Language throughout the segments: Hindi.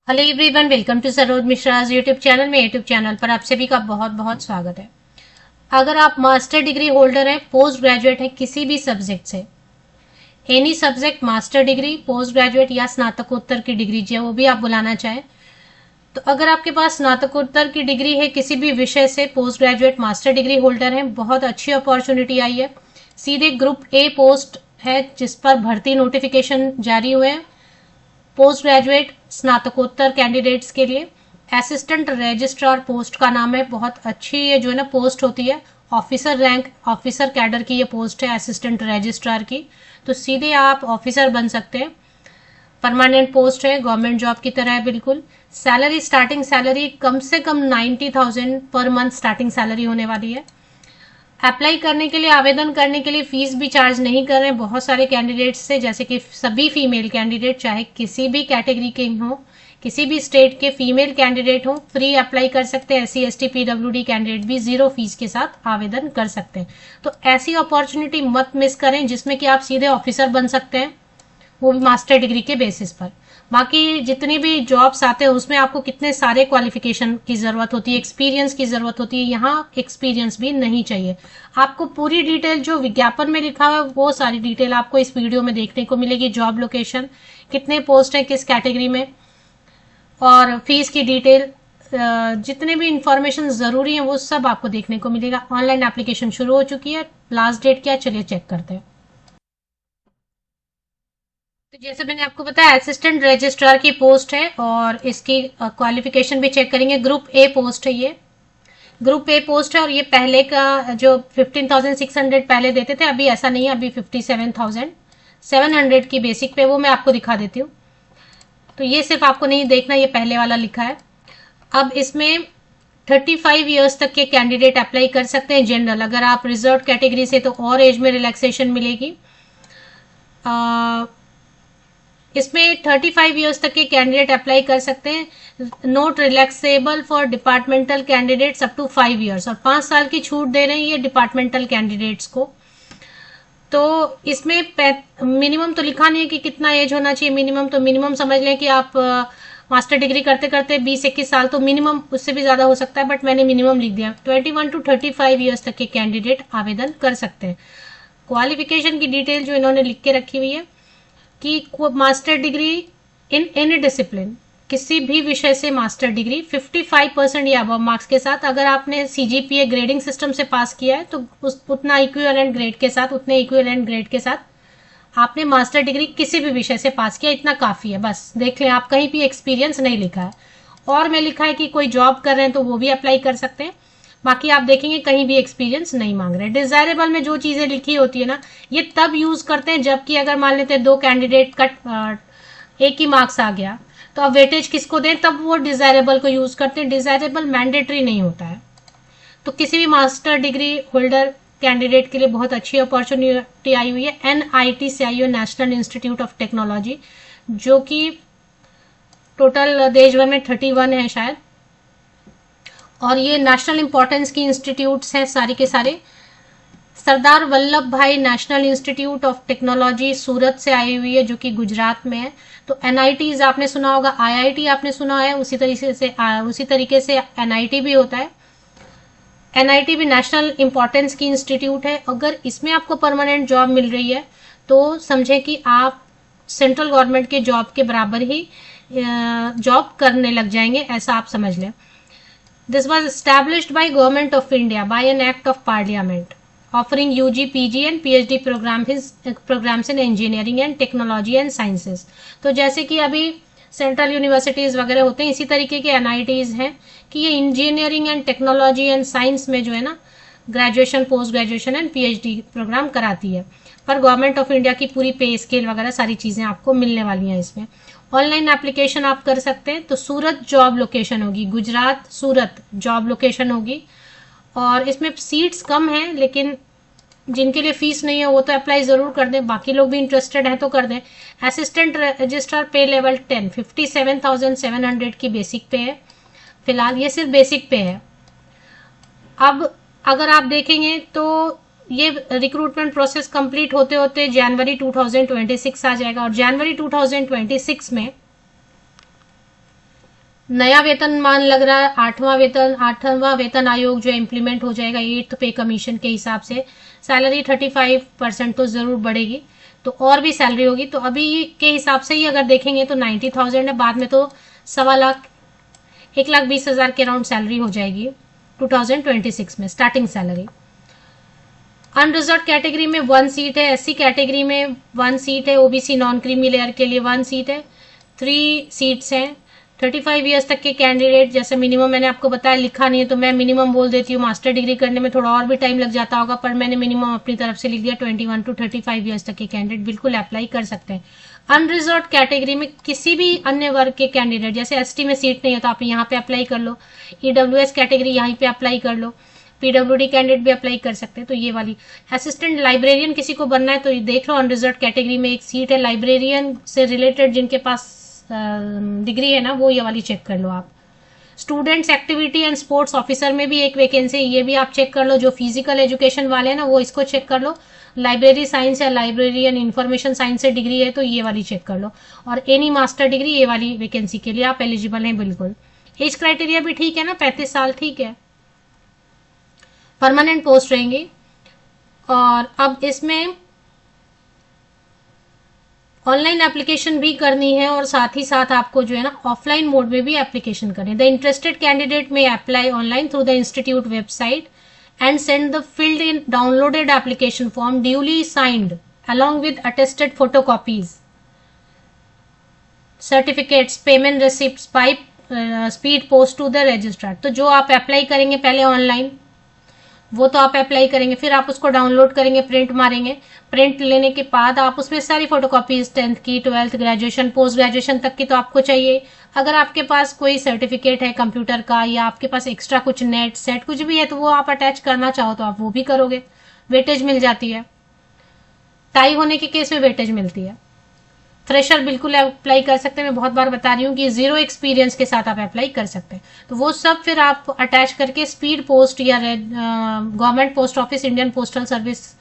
Hello everyone, welcome to Saroj Mishra's YouTube channel में। यूट्यूब चैनल पर आप सभी का बहुत बहुत स्वागत है। अगर आप मास्टर डिग्री होल्डर हैं, पोस्ट ग्रेजुएट हैं किसी भी सब्जेक्ट से, any subject master degree, post graduate या स्नातकोत्तर की डिग्री जो वो भी आप बुलाना चाहें, तो अगर आपके पास स्नातकोत्तर की डिग्री है किसी भी विषय से, post graduate master degree holder हैं, बहुत अच्छी अपॉर्चुनिटी आई है। सीधे ग्रुप ए पोस्ट है जिस पर भर्ती नोटिफिकेशन जारी हुए हैं पोस्ट ग्रेजुएट स्नातकोत्तर कैंडिडेट्स के लिए। असिस्टेंट रजिस्ट्रार पोस्ट का नाम है। बहुत अच्छी ये जो है ना पोस्ट होती है, ऑफिसर रैंक, ऑफिसर कैडर की ये पोस्ट है असिस्टेंट रजिस्ट्रार की। तो सीधे आप ऑफिसर बन सकते हैं। परमानेंट पोस्ट है, गवर्नमेंट जॉब की तरह है बिल्कुल। सैलरी, स्टार्टिंग सैलरी कम से कम 90,000 पर मंथ स्टार्टिंग सैलरी होने वाली है। अप्लाई करने के लिए, आवेदन करने के लिए फीस भी चार्ज नहीं कर रहे हैं बहुत सारे कैंडिडेट्स से, जैसे कि सभी फीमेल कैंडिडेट चाहे किसी भी कैटेगरी के हो, किसी भी स्टेट के फीमेल कैंडिडेट हो, फ्री अप्लाई कर सकते हैं। SC ST PWD कैंडिडेट भी जीरो फीस के साथ आवेदन कर सकते हैं। तो ऐसी अपॉर्चुनिटी मत मिस करें जिसमें कि आप सीधे ऑफिसर बन सकते हैं, वो भी मास्टर डिग्री के बेसिस पर। बाकी जितनी भी जॉब्स आते हैं उसमें आपको कितने सारे क्वालिफिकेशन की जरूरत होती है, एक्सपीरियंस की जरूरत होती है। यहाँ एक्सपीरियंस भी नहीं चाहिए। आपको पूरी डिटेल जो विज्ञापन में लिखा हुआ है वो सारी डिटेल आपको इस वीडियो में देखने को मिलेगी। जॉब लोकेशन, कितने पोस्ट है किस कैटेगरी में, और फीस की डिटेल, जितने भी इंफॉर्मेशन जरूरी है वो सब आपको देखने को मिलेगा। ऑनलाइन एप्लीकेशन शुरू हो चुकी है। लास्ट डेट क्या, चलिए चेक करते हैं। तो जैसे मैंने आपको बताया, असिस्टेंट रजिस्ट्रार की पोस्ट है और इसकी क्वालिफिकेशन भी चेक करेंगे। ग्रुप ए पोस्ट है, ये ग्रुप ए पोस्ट है। और ये पहले का जो 15,600 पहले देते थे, अभी ऐसा नहीं है, अभी 57,700 की बेसिक पे, वो मैं आपको दिखा देती हूँ। तो ये सिर्फ आपको नहीं देखना, ये पहले वाला लिखा है। अब इसमें 35 ईयर्स तक के कैंडिडेट अप्लाई कर सकते हैं जनरल। अगर आप रिजर्व कैटेगरी से तो और एज में रिलैक्सेशन मिलेगी। इसमें 35 ईयर्स तक के कैंडिडेट अप्लाई कर सकते हैं। Note relaxable for departmental candidates up to 5 years, और 5 साल की छूट दे रहे हैं ये डिपार्टमेंटल कैंडिडेट्स को। तो इसमें मिनिमम तो लिखा नहीं है कि कितना एज होना चाहिए। मिनिमम समझ लें कि आप मास्टर डिग्री करते करते 20-21 साल, तो मिनिमम उससे भी ज्यादा हो सकता है, बट मैंने मिनिमम लिख दिया। 21 टू 35 ईयर्स तक के कैंडिडेट आवेदन कर सकते हैं। क्वालिफिकेशन की डिटेल जो इन्होंने लिख के रखी हुई है कि master degree in any discipline, किसी भी विषय से मास्टर डिग्री 55% या अबव मार्क्स के साथ। अगर आपने CGPA ग्रेडिंग सिस्टम से पास किया है तो उतना इक्विवेलेंट ग्रेड के साथ, उतने इक्विवेलेंट ग्रेड के साथ आपने मास्टर डिग्री किसी भी विषय से पास किया, इतना काफी है। बस देख लें, आप कहीं भी एक्सपीरियंस नहीं लिखा है। और में लिखा है कि कोई जॉब कर रहे हैं तो वो भी अप्लाई कर सकते हैं। बाकी आप देखेंगे कहीं भी एक्सपीरियंस नहीं मांग रहे। डिजायरेबल में जो चीजें लिखी होती है ना, ये तब यूज करते हैं जबकि अगर मान लेते हैं 2 कैंडिडेट का एक ही मार्क्स आ गया, तो अब वेटेज किसको दें, तब वो डिजायरेबल को यूज करते हैं। डिजायरेबल मैंडेटरी नहीं होता है। तो किसी भी मास्टर डिग्री होल्डर कैंडिडेट के लिए बहुत अच्छी अपॉर्चुनिटी आई हुई है। NIT से आई है, नेशनल इंस्टीट्यूट ऑफ टेक्नोलॉजी, जो कि टोटल देश भर में 31 है शायद। और ये नेशनल इंपॉर्टेंस की इंस्टीट्यूट्स हैं सारी के सारे। सरदार वल्लभ भाई नेशनल इंस्टीट्यूट ऑफ टेक्नोलॉजी सूरत से आई हुई है, जो कि गुजरात में है। तो NITs आपने सुना होगा, IIT आपने सुना है, उसी तरीके से NIT भी होता है। NIT भी नेशनल इंपॉर्टेंस की इंस्टीट्यूट है। अगर इसमें आपको परमानेंट जॉब मिल रही है तो समझे कि आप सेंट्रल गवर्नमेंट के जॉब के बराबर ही जॉब करने लग जाएंगे, ऐसा आप समझ लें। This was established by Government of India by an Act of Parliament, offering UG, PG and PhD programs in engineering and technology and sciences. तो जैसे कि अभी सेंट्रल यूनिवर्सिटीज वगैरह होते हैं, इसी तरीके के NITs हैं कि ये engineering and technology and science में जो है ना, graduation, post graduation and PhD programme कराती है। पर गवर्नमेंट ऑफ इंडिया की पूरी पे स्केल वगैरह सारी चीजें आपको मिलने वाली हैं इसमें। ऑनलाइन एप्लीकेशन आप कर सकते हैं। तो सूरत जॉब लोकेशन होगी, गुजरात सूरत जॉब लोकेशन होगी। और इसमें सीट्स कम हैं, लेकिन जिनके लिए फीस नहीं है वो तो अप्लाई जरूर कर दें। बाकी लोग भी इंटरेस्टेड हैं तो कर दें। असिस्टेंट रजिस्ट्रार पे लेवल 10, 57,700 की बेसिक पे है फिलहाल, ये सिर्फ बेसिक पे है। अब अगर आप देखेंगे तो ये रिक्रूटमेंट प्रोसेस कंप्लीट होते होते जनवरी 2026 आ जाएगा। और जनवरी 2026 में नया वेतनमान लग रहा है, आठवां वेतन आयोग जो इम्प्लीमेंट हो जाएगा 8th पे कमीशन के हिसाब से, सैलरी 35% तो जरूर बढ़ेगी, तो और भी सैलरी होगी। तो अभी के हिसाब से ही अगर देखेंगे तो 90,000 है, बाद में तो 1,20,000 1,20,000 के अराउंड सैलरी हो जाएगी 2026 में स्टार्टिंग सैलरी। अनरिजर्व कैटेगरी में 1 सीट है, एससी कैटेगरी में 1 सीट है, ओबीसी नॉन क्रीमी लेयर के लिए 1 सीट है, 3 सीट्स हैं। 35 ईयर्स तक के कैंडिडेट, जैसे मिनिमम मैंने आपको बताया, लिखा नहीं है तो मैं मिनिमम बोल देती हूँ, मास्टर डिग्री करने में थोड़ा और भी टाइम लग जाता होगा, पर मैंने मिनिमम अपनी तरफ से लिख दिया। 21 to 35 ईयर्स तक के कैंडिडेट बिल्कुल अप्लाई कर सकते हैं। अनरिजर्व कैटेगरी में किसी भी अन्य वर्ग के कैंडिडेट, जैसे एसटी में सीट नहीं है तो आप यहाँ पे अप्लाई कर लो, ईडब्ल्यूएस कैटेगरी यहाँ पे अप्लाई कर लो, पीडब्ल्यूडी कैंडिडेट भी अप्लाई कर सकते हैं। तो ये वाली असिस्टेंट लाइब्रेरियन किसी को बनना है तो ये देख लो, अनरिजर्व कैटेगरी में एक सीट है, लाइब्रेरियन से रिलेटेड जिनके पास डिग्री है ना, वो ये वाली चेक कर लो आप। Students activity and sports officer में भी एक वैकेंसी, ये भी आप चेक कर लो। जो फिजिकल एजुकेशन वाले हैं ना, वो इसको चेक कर लो। लाइब्रेरी साइंस या लाइब्रेरियन इंफॉर्मेशन साइंस से डिग्री है तो ये वाली चेक कर लो। और एनी मास्टर डिग्री, ये वाली वैकेंसी के लिए आप एलिजिबल हैं बिल्कुल। एज क्राइटेरिया भी ठीक है ना, 35 साल ठीक है। परमानेंट पोस्ट रहेंगी। और अब इसमें ऑनलाइन एप्लीकेशन भी करनी है और साथ ही साथ आपको जो है ना ऑफलाइन मोड में भी एप्लीकेशन करनी है। द इंटरेस्टेड कैंडिडेट में apply online through the institute website and send the filled in downloaded application form duly signed along with attested photocopies, certificates, payment receipts by speed post to the registrar। तो जो आप अप्लाई करेंगे पहले ऑनलाइन, वो तो आप अप्लाई करेंगे, फिर आप उसको डाउनलोड करेंगे, प्रिंट मारेंगे। प्रिंट लेने के बाद आप उसमें सारी फोटोकॉपीज 10th की, 12th, ग्रेजुएशन, पोस्ट ग्रेजुएशन तक की तो आपको चाहिए। अगर आपके पास कोई सर्टिफिकेट है कंप्यूटर का या आपके पास एक्स्ट्रा कुछ नेट सेट कुछ भी है तो वो आप अटैच करना चाहो तो आप वो भी करोगे, वेटेज मिल जाती है। टाई होने के केस में वेटेज मिलती है। फ्रेशर बिल्कुल अप्लाई कर सकते हैं, मैं बहुत बार बता रही हूँ कि 0 एक्सपीरियंस के साथ आप अप्लाई कर सकते हैं। तो वो सब फिर आप अटैच करके स्पीड पोस्ट या government post office, Indian postal service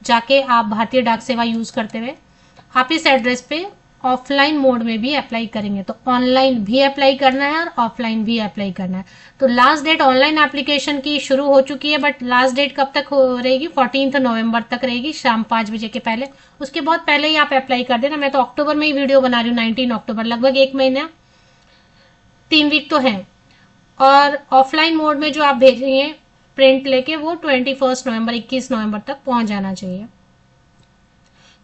जाके आप भारतीय डाक सेवा यूज करते हुए आप इस एड्रेस पे ऑफलाइन मोड में भी अप्लाई करेंगे। तो ऑनलाइन भी अप्लाई करना है और ऑफलाइन भी अप्लाई करना है। तो लास्ट डेट ऑनलाइन एप्लीकेशन की शुरू हो चुकी है, बट लास्ट डेट कब तक रहेगी? 14 नवंबर तक रहेगी, शाम 5 बजे के पहले। उसके बहुत पहले ही आप अप्लाई कर देना। मैं तो अक्टूबर में ही वीडियो बना रही हूँ, 19 अक्टूबर, लगभग 1 महीना 3 वीक तो है। और ऑफलाइन मोड में जो आप भेजेंगे प्रिंट लेके, वो 21 नवंबर 21 नवंबर तक पहुंच जाना चाहिए।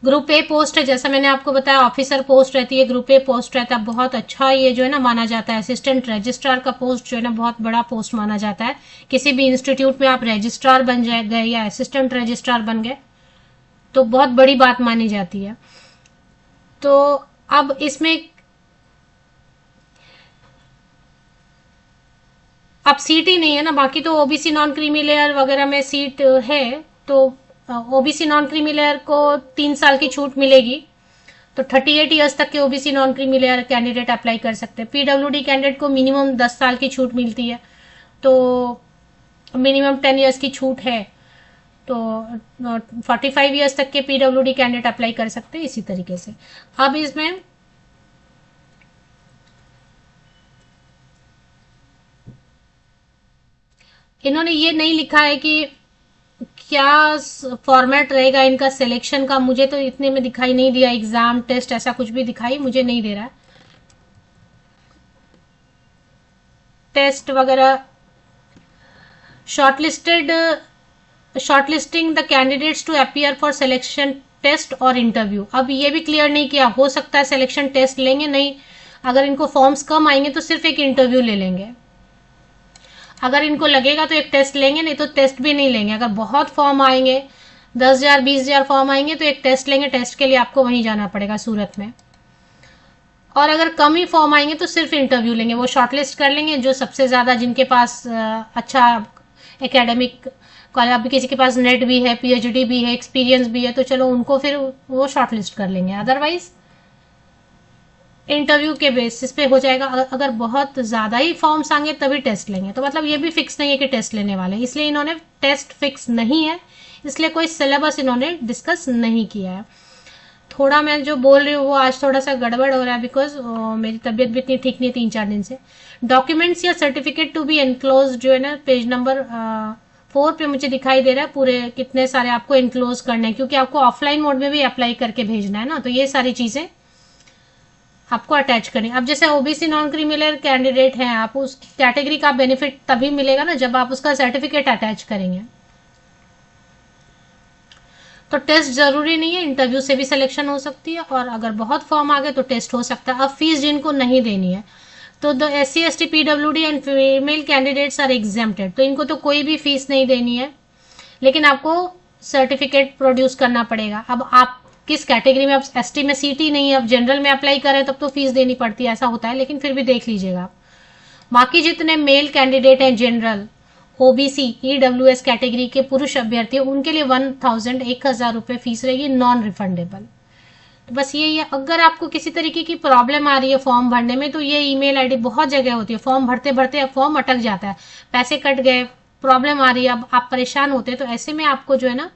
ग्रुप ए पोस्ट है, जैसा मैंने आपको बताया, ऑफिसर पोस्ट रहती है, ग्रुप ए पोस्ट रहता है। बहुत अच्छा ये जो है ना माना जाता है। असिस्टेंट रजिस्ट्रार का पोस्ट जो है ना बहुत बड़ा पोस्ट माना जाता है। किसी भी इंस्टीट्यूट में आप रजिस्ट्रार बन गए या असिस्टेंट रजिस्ट्रार बन गए तो बहुत बड़ी बात मानी जाती है। तो अब इसमें अब सीट ही नहीं है ना, बाकी तो ओबीसी नॉन क्रीमी लेयर वगैरह में सीट है। तो ओबीसी नॉन क्रीमी लेयर को 3 साल की छूट मिलेगी। तो 38 ईयर्स तक के OBC non creamy layer candidate apply कर सकते हैं। पीडब्ल्यूडी कैंडिडेट को मिनिमम 10 साल की छूट मिलती है, तो मिनिमम 10 ईयर्स की छूट है। तो 45 ईयर्स तक के पीडब्ल्यूडी कैंडिडेट अप्लाई कर सकते हैं इसी तरीके से। अब इसमें इन्होंने ये नहीं लिखा है कि क्या फॉर्मेट रहेगा इनका सिलेक्शन का, मुझे तो इतने में दिखाई नहीं दिया। एग्जाम टेस्ट ऐसा कुछ भी दिखाई मुझे नहीं दे रहा है। टेस्ट वगैरह, shortlisting the candidates to appear for selection test और इंटरव्यू। अब ये भी क्लियर नहीं किया, हो सकता है सिलेक्शन टेस्ट लेंगे, नहीं अगर इनको फॉर्म्स कम आएंगे तो सिर्फ एक इंटरव्यू ले लेंगे। अगर इनको लगेगा तो एक टेस्ट लेंगे, नहीं तो टेस्ट भी नहीं लेंगे। अगर बहुत फॉर्म आएंगे, 10,000 20,000 फॉर्म आएंगे तो एक टेस्ट लेंगे। टेस्ट के लिए आपको वहीं जाना पड़ेगा सूरत में। और अगर कम ही फॉर्म आएंगे तो सिर्फ इंटरव्यू लेंगे। वो शॉर्टलिस्ट कर लेंगे जो सबसे ज्यादा, जिनके पास अच्छा एकेडमिक, अभी किसी के पास नेट भी है, पीएचडी भी है, एक्सपीरियंस भी है, तो चलो उनको फिर वो शॉर्टलिस्ट कर लेंगे। अदरवाइज इंटरव्यू के बेसिस पे हो जाएगा। अगर बहुत ज्यादा ही फॉर्म्स आएंगे तभी टेस्ट लेंगे। तो मतलब ये भी फिक्स नहीं है कि टेस्ट लेने वाले, इसलिए इन्होंने टेस्ट फिक्स नहीं है, इसलिए कोई सिलेबस इन्होंने डिस्कस नहीं किया है। थोड़ा मैं जो बोल रही हूँ वो आज थोड़ा सा गड़बड़ हो रहा है बिकॉज मेरी तबीयत भी इतनी ठीक नहीं 3-4 दिन से। डॉक्यूमेंट्स या सर्टिफिकेट टू बी एनक्लोज जो है ना पेज नंबर 4 पे मुझे दिखाई दे रहा है पूरे कितने सारे आपको एनक्लोज करने हैं, क्योंकि आपको ऑफलाइन मोड में भी अप्लाई करके भेजना है ना, तो ये सारी चीजें आपको अटैच करनी। अब जैसे ओबीसी नॉन क्रीमिलेयर कैंडिडेट हैं, आप उस कैटेगरी का बेनिफिट तभी मिलेगा ना जब आप उसका सर्टिफिकेट अटैच करेंगे। तो टेस्ट जरूरी नहीं है, इंटरव्यू से भी सिलेक्शन हो सकती है, और अगर बहुत फॉर्म आ गए तो टेस्ट हो सकता है। अब फीस जिनको नहीं देनी है तो the SC ST PWD and female candidates are exempted, तो इनको तो कोई भी फीस नहीं देनी है, लेकिन आपको सर्टिफिकेट प्रोड्यूस करना पड़ेगा। अब आप किस कैटेगरी में, अब ST में सीट ही नहीं है, अब जनरल में अप्लाई करें तब तो फीस देनी पड़ती है, ऐसा होता है, लेकिन फिर भी देख लीजिएगा आप। बाकी जितने मेल कैंडिडेट हैं जनरल, OBC EWS कैटेगरी के पुरुष अभ्यर्थी, उनके लिए 1,000 रुपए फीस रहेगी, नॉन रिफंडेबल। तो बस यही है। अगर आपको किसी तरीके की प्रॉब्लम आ रही है फॉर्म भरने में तो ये ईमेल आईडी, बहुत जगह होती है फॉर्म भरते भरते फॉर्म अटक जाता है, पैसे कट गए, प्रॉब्लम आ रही है, अब आप परेशान होते हैं, तो ऐसे में आपको जो है ना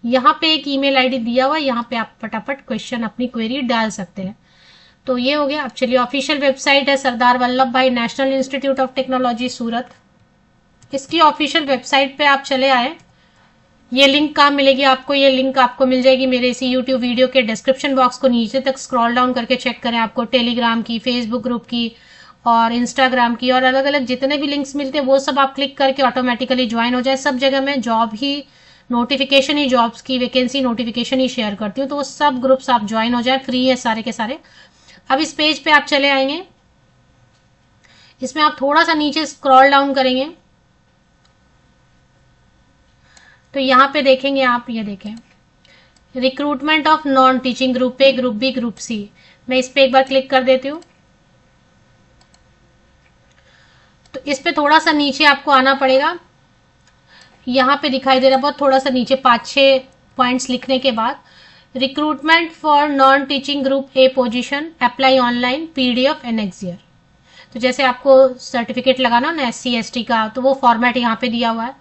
यहाँ पे एक ईमेल आईडी दिया हुआ है, यहाँ पे आप फटाफट क्वेश्चन अपनी क्वेरी डाल सकते हैं। तो ये हो गया। अब चलिए, ऑफिशियल वेबसाइट है सरदार वल्लभ भाई नेशनल इंस्टीट्यूट ऑफ टेक्नोलॉजी सूरत। इसकी ऑफिशियल वेबसाइट पे आप चले आए, ये लिंक कहाँ मिलेगी आपको, ये लिंक आपको मिल जाएगी मेरे इसी यूट्यूब वीडियो के डिस्क्रिप्शन बॉक्स को नीचे तक स्क्रॉल डाउन करके चेक करें, आपको टेलीग्राम की, फेसबुक ग्रुप की और इंस्टाग्राम की और अलग अलग जितने भी लिंक्स मिलते हैं वो सब आप क्लिक करके ऑटोमेटिकली ज्वाइन हो जाए। सब जगह मैं जॉब ही नोटिफिकेशन ही, जॉब्स की वैकेंसी नोटिफिकेशन ही शेयर करती हूँ, तो वो सब ग्रुप्स आप ज्वाइन हो जाए, फ्री है सारे के सारे। अब इस पेज पे आप चले आएंगे, इसमें आप थोड़ा सा नीचे स्क्रॉल डाउन करेंगे तो यहाँ पे देखेंगे आप, ये देखें recruitment of non teaching group A, group B, group C. मैं इस पे एक बार क्लिक कर देती हूँ, तो इस पे थोड़ा सा नीचे आपको आना पड़ेगा। यहाँ पे दिखाई दे रहा है बहुत थोड़ा सा नीचे 5-6 पॉइंट्स लिखने के बाद, recruitment for non teaching group A position, apply online, PDF next year. तो जैसे आपको सर्टिफिकेट लगाना ना SC ST का, तो वो फॉर्मेट यहाँ पे दिया हुआ है,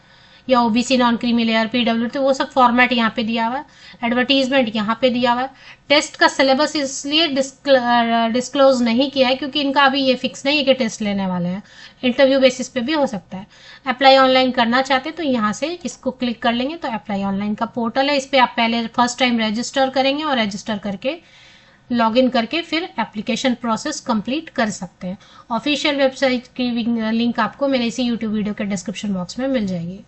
या OBC नॉन क्रीमिलेयर PW, तो वो सब फॉर्मेट यहाँ पे दिया हुआ है, एडवर्टीजमेंट यहाँ पे दिया हुआ है। टेस्ट का सिलेबस इसलिए डिस्क्लोज नहीं किया है क्योंकि इनका अभी ये फिक्स नहीं है कि टेस्ट लेने वाले हैं, इंटरव्यू बेसिस पे भी हो सकता है। अप्लाई ऑनलाइन करना चाहते तो यहाँ से इसको क्लिक कर लेंगे, तो अप्लाई ऑनलाइन का पोर्टल है, इस पर आप पहले फर्स्ट टाइम रजिस्टर करेंगे और रजिस्टर करके लॉगिन करके फिर एप्लीकेशन प्रोसेस कंप्लीट कर सकते हैं। ऑफिशियल वेबसाइट की लिंक आपको मेरे इसी यूट्यूब वीडियो के डिस्क्रिप्शन बॉक्स में मिल जाएगी।